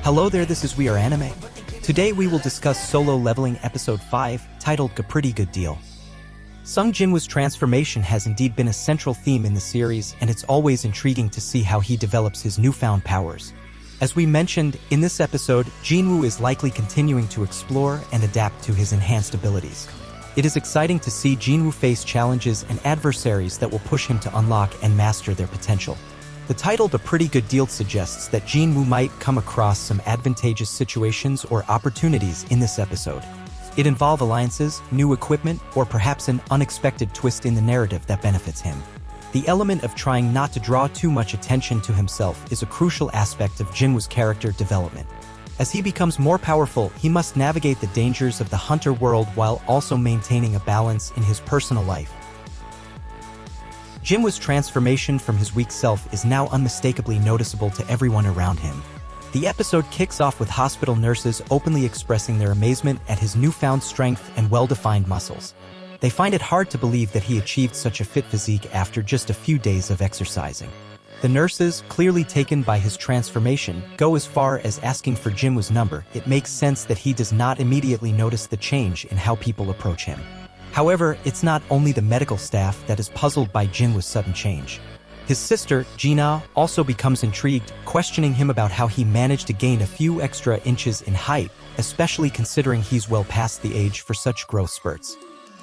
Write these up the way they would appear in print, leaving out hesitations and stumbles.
Hello there, this is We Are Anime. Today we will discuss Solo Leveling Episode 5, titled A Pretty Good Deal. Sung Jinwoo's transformation has indeed been a central theme in the series, and it's always intriguing to see how he develops his newfound powers. As we mentioned, in this episode, Jinwoo is likely continuing to explore and adapt to his enhanced abilities. It is exciting to see Jinwoo face challenges and adversaries that will push him to unlock and master their potential. The title A Pretty Good Deal suggests that Jinwoo might come across some advantageous situations or opportunities in this episode. It involves alliances, new equipment, or perhaps an unexpected twist in the narrative that benefits him. The element of trying not to draw too much attention to himself is a crucial aspect of Jinwoo's character development. As he becomes more powerful, he must navigate the dangers of the hunter world while also maintaining a balance in his personal life. Jinwoo's transformation from his weak self is now unmistakably noticeable to everyone around him. The episode kicks off with hospital nurses openly expressing their amazement at his newfound strength and well-defined muscles. They find it hard to believe that he achieved such a fit physique after just a few days of exercising. The nurses, clearly taken by his transformation, go as far as asking for Jinwoo's number. It makes sense that he does not immediately notice the change in how people approach him. However, it's not only the medical staff that is puzzled by Jinwoo's sudden change. His sister, Jinwoo, also becomes intrigued, questioning him about how he managed to gain a few extra inches in height, especially considering he's well past the age for such growth spurts.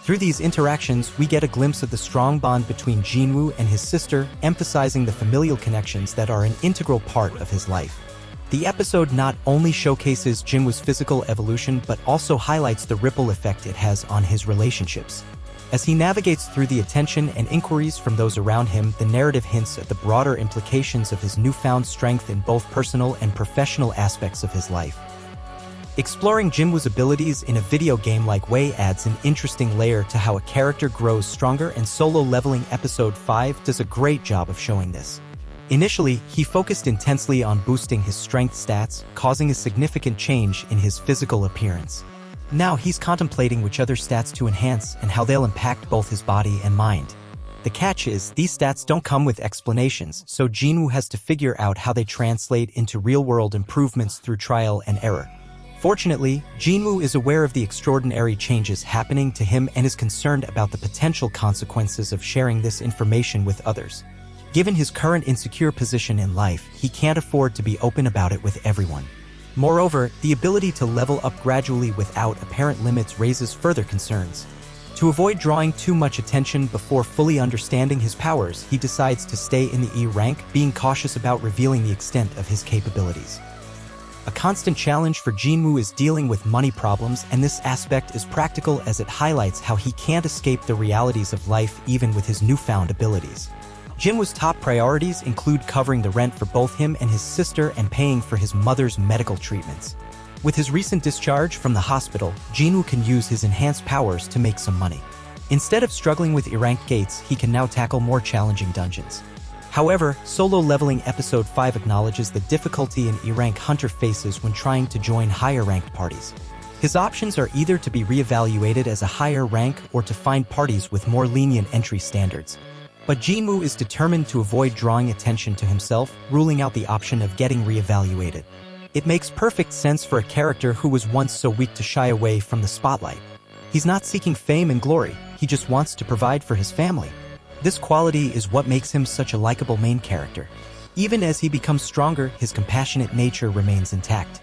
Through these interactions, we get a glimpse of the strong bond between Jinwoo and his sister, emphasizing the familial connections that are an integral part of his life. The episode not only showcases Jinwoo's physical evolution but also highlights the ripple effect it has on his relationships. As he navigates through the attention and inquiries from those around him, the narrative hints at the broader implications of his newfound strength in both personal and professional aspects of his life. Exploring Jinwoo's abilities in a video game-like way adds an interesting layer to how a character grows stronger, and Solo Leveling Episode 5 does a great job of showing this. Initially, he focused intensely on boosting his strength stats, causing a significant change in his physical appearance. Now he's contemplating which other stats to enhance and how they'll impact both his body and mind. The catch is, these stats don't come with explanations, so Jinwoo has to figure out how they translate into real-world improvements through trial and error. Fortunately, Jinwoo is aware of the extraordinary changes happening to him and is concerned about the potential consequences of sharing this information with others. Given his current insecure position in life, he can't afford to be open about it with everyone. Moreover, the ability to level up gradually without apparent limits raises further concerns. To avoid drawing too much attention before fully understanding his powers, he decides to stay in the E rank, being cautious about revealing the extent of his capabilities. A constant challenge for Jinwoo is dealing with money problems, and this aspect is practical as it highlights how he can't escape the realities of life even with his newfound abilities. Jinwoo's top priorities include covering the rent for both him and his sister and paying for his mother's medical treatments. With his recent discharge from the hospital, Jinwoo can use his enhanced powers to make some money. Instead of struggling with E-ranked gates, he can now tackle more challenging dungeons. However, Solo Leveling Episode 5 acknowledges the difficulty an E-rank hunter faces when trying to join higher-ranked parties. His options are either to be re-evaluated as a higher rank or to find parties with more lenient entry standards. But Jinwoo is determined to avoid drawing attention to himself, ruling out the option of getting re-evaluated. It makes perfect sense for a character who was once so weak to shy away from the spotlight. He's not seeking fame and glory, he just wants to provide for his family. This quality is what makes him such a likable main character. Even as he becomes stronger, his compassionate nature remains intact.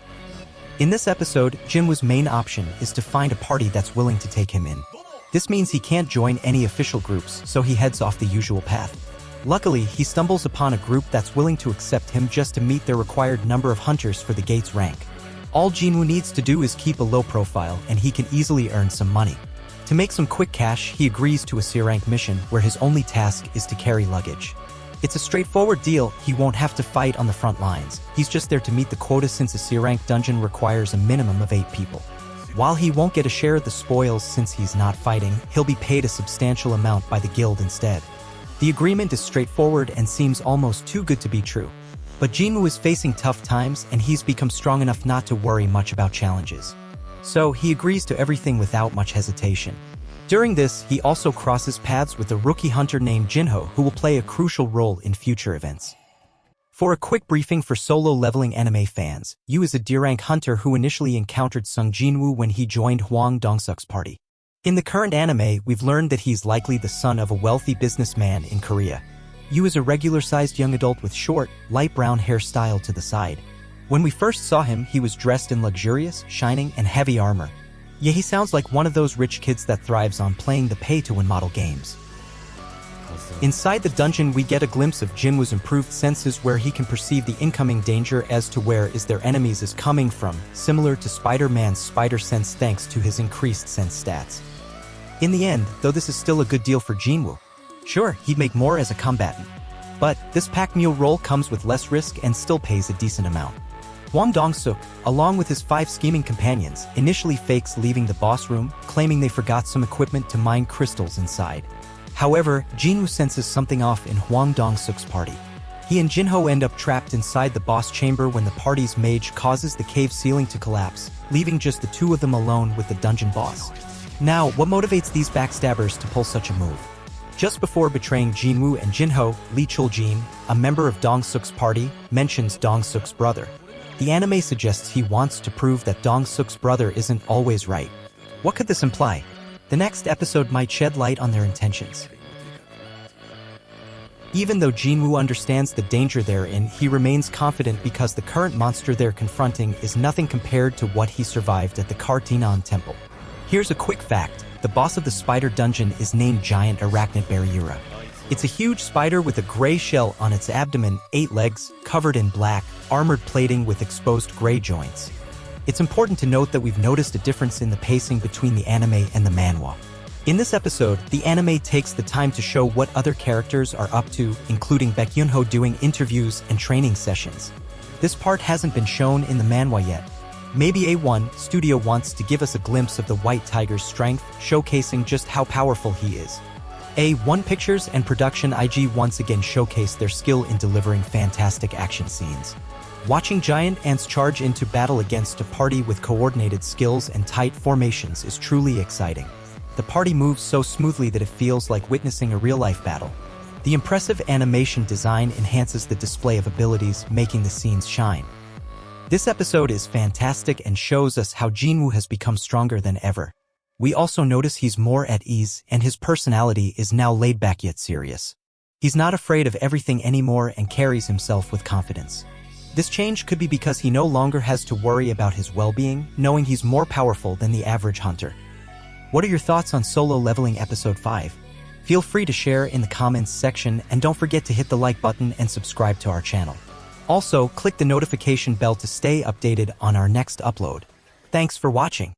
In this episode, Jinwoo's main option is to find a party that's willing to take him in. This means he can't join any official groups, so he heads off the usual path. Luckily, he stumbles upon a group that's willing to accept him just to meet their required number of hunters for the gate's rank. All Jinwoo needs to do is keep a low profile, and he can easily earn some money. To make some quick cash, he agrees to a C-rank mission where his only task is to carry luggage. It's a straightforward deal, he won't have to fight on the front lines. He's just there to meet the quota since a C-rank dungeon requires a minimum of 8 people. While he won't get a share of the spoils since he's not fighting, he'll be paid a substantial amount by the guild instead. The agreement is straightforward and seems almost too good to be true. But Jinwoo is facing tough times and he's become strong enough not to worry much about challenges. So he agrees to everything without much hesitation. During this, he also crosses paths with a rookie hunter named Jinwoo who will play a crucial role in future events. For a quick briefing for solo leveling anime fans, Yu is a D-rank hunter who initially encountered Sung Jinwoo when he joined Hwang Dong-suk's party. In the current anime, we've learned that he's likely the son of a wealthy businessman in Korea. Yu is a regular-sized young adult with short, light brown hairstyle to the side. When we first saw him, he was dressed in luxurious, shining, and heavy armor. Yeah, he sounds like one of those rich kids that thrives on playing the pay-to-win model games. Inside the dungeon, we get a glimpse of Jinwoo's improved senses where he can perceive the incoming danger as to where their enemies is coming from, similar to Spider-Man's spider sense thanks to his increased sense stats. In the end, though, this is still a good deal for Jinwoo. Sure, he'd make more as a combatant. But this pack mule role comes with less risk and still pays a decent amount. Hwang Dong-suk, along with his 5 scheming companions, initially fakes leaving the boss room, claiming they forgot some equipment to mine crystals inside. However, Jinwoo senses something off in Hwang Dong-suk's party. He and Jin-ho end up trapped inside the boss chamber when the party's mage causes the cave ceiling to collapse, leaving just the two of them alone with the dungeon boss. Now, what motivates these backstabbers to pull such a move? Just before betraying Jinwoo and Jin-ho, Lee Chul-jin, a member of Dong-suk's party, mentions Dong-suk's brother. The anime suggests he wants to prove that Dong-suk's brother isn't always right. What could this imply? The next episode might shed light on their intentions. Even though Jinwoo understands the danger they're in, he remains confident because the current monster they're confronting is nothing compared to what he survived at the Kartinan Temple. Here's a quick fact. The boss of the spider dungeon is named Giant Arachnid Bariura. It's a huge spider with a gray shell on its abdomen, 8 legs, covered in black, armored plating with exposed gray joints. It's important to note that we've noticed a difference in the pacing between the anime and the manhwa. In this episode, the anime takes the time to show what other characters are up to, including Baek-yun-ho doing interviews and training sessions. This part hasn't been shown in the manhwa yet. Maybe A1 Studio wants to give us a glimpse of the White Tiger's strength, showcasing just how powerful he is. A1 Pictures and Production IG once again showcased their skill in delivering fantastic action scenes. Watching giant ants charge into battle against a party with coordinated skills and tight formations is truly exciting. The party moves so smoothly that it feels like witnessing a real-life battle. The impressive animation design enhances the display of abilities, making the scenes shine. This episode is fantastic and shows us how Jinwoo has become stronger than ever. We also notice he's more at ease, and his personality is now laid back yet serious. He's not afraid of everything anymore and carries himself with confidence. This change could be because he no longer has to worry about his well-being, knowing he's more powerful than the average hunter. What are your thoughts on Solo Leveling Episode 5? Feel free to share in the comments section, and don't forget to hit the like button and subscribe to our channel. Also, click the notification bell to stay updated on our next upload. Thanks for watching.